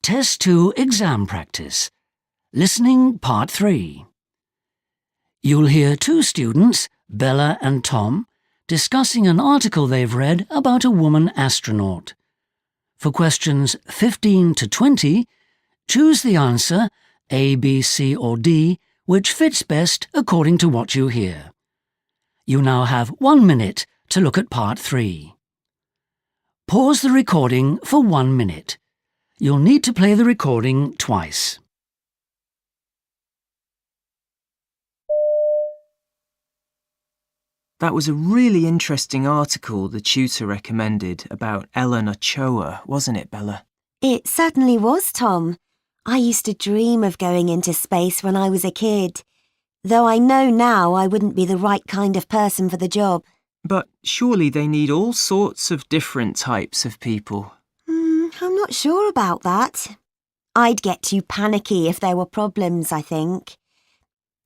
Test 2 Exam Practice. Listening Part 3. You'll hear two students, Bella and Tom, discussing an article they've read about a woman astronaut. For questions 15 to 20, choose the answer A, B, C or D, which fits best according to what you hear. You now have 1 minute to look at Part 3. Pause the recording for 1 minute. You'll need to play the recording twice. That was a really interesting article the tutor recommended about Ellen Ochoa, wasn't it, Bella? It certainly was, Tom. I used to dream of going into space when I was a kid, though I know now I wouldn't be the right kind of person for the job. But surely they need all sorts of different types of people. I'm not sure about that. I'd get too panicky if there were problems, I think.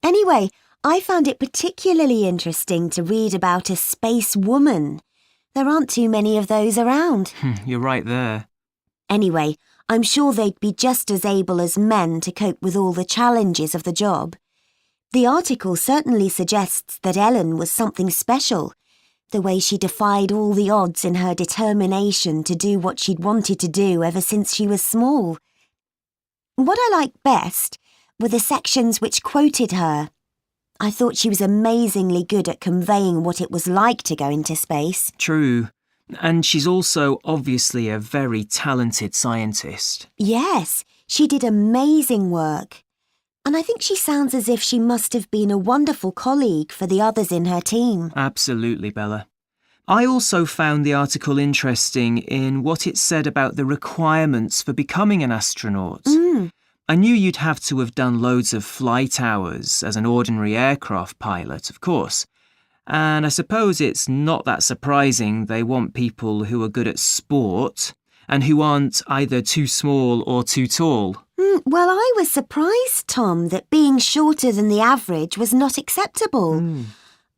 Anyway, I found it particularly interesting to read about a space woman. There aren't too many of those around. You're right there. Anyway, I'm sure they'd be just as able as men to cope with all the challenges of the job. The article certainly suggests that Ellen was something special, the way she defied all the odds in her determination to do what she'd wanted to do ever since she was small. What I liked best were the sections which quoted her. I thought she was amazingly good at conveying what it was like to go into space. True. And she's also obviously a very talented scientist. Yes, she did amazing work. And I think she sounds as if she must have been a wonderful colleague for the others in her team. Absolutely, Bella. I also found the article interesting in what it said about the requirements for becoming an astronaut. I knew you'd have to have done loads of flight hours as an ordinary aircraft pilot, of course. And I suppose it's not that surprising they want people who are good at sport and who aren't either too small or too tall. Well, I was surprised, Tom, that being shorter than the average was not acceptable.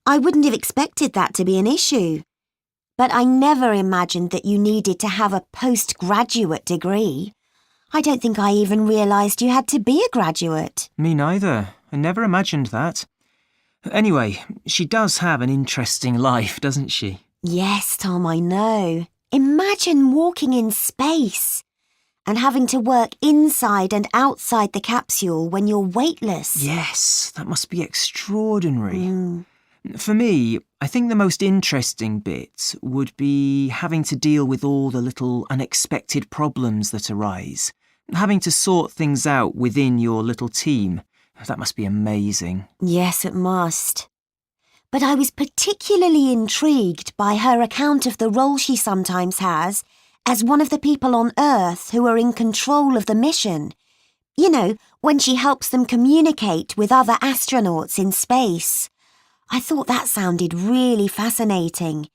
I wouldn't have expected that to be an issue. But I never imagined that you needed to have a postgraduate degree. I don't think I even realised you had to be a graduate. Me neither. I never imagined that. Anyway, she does have an interesting life, doesn't she? Yes, Tom, I know. Imagine walking in space and having to work inside and outside the capsule when you're weightless. Yes, that must be extraordinary. For me, I think the most interesting bit would be having to deal with all the little unexpected problems that arise. Having to sort things out within your little team. That must be amazing. Yes, it must. But I was particularly intrigued by her account of the role she sometimes has as one of the people on Earth who are in control of the mission. You know, when she helps them communicate with other astronauts in space. I thought that sounded really fascinating.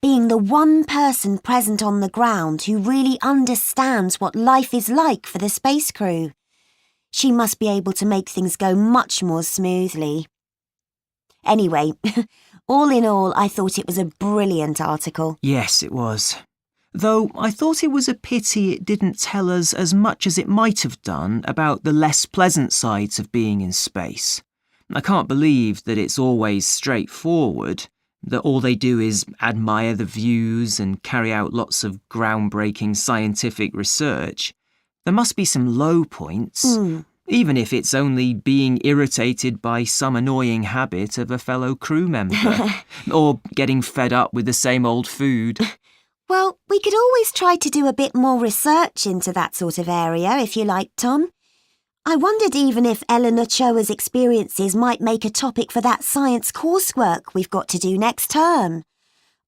Being the one person present on the ground who really understands what life is like for the space crew. She must be able to make things go much more smoothly. Anyway, all in all, I thought it was a brilliant article. Yes, it was. Though I thought it was a pity it didn't tell us as much as it might have done about the less pleasant sides of being in space. I can't believe that it's always straightforward, that all they do is admire the views and carry out lots of groundbreaking scientific research. There must be some low points, even if it's only being irritated by some annoying habit of a fellow crew member, or getting fed up with the same old food. Well, we could always try to do a bit more research into that sort of area, if you like, Tom. I wondered even if Ellen Ochoa's experiences might make a topic for that science coursework we've got to do next term.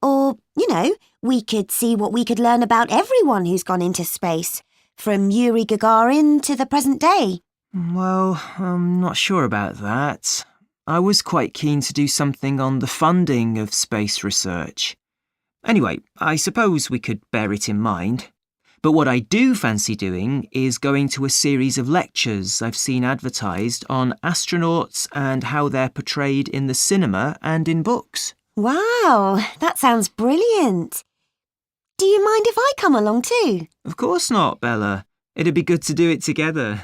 Or, you know, we could see what we could learn about everyone who's gone into space, from Yuri Gagarin to the present day. Well, I'm not sure about that. I was quite keen to do something on the funding of space research. Anyway, I suppose we could bear it in mind. But what I do fancy doing is going to a series of lectures I've seen advertised on astronauts and how they're portrayed in the cinema and in books. Wow, that sounds brilliant. Do you mind if I come along too? Of course not, Bella. It'd be good to do it together.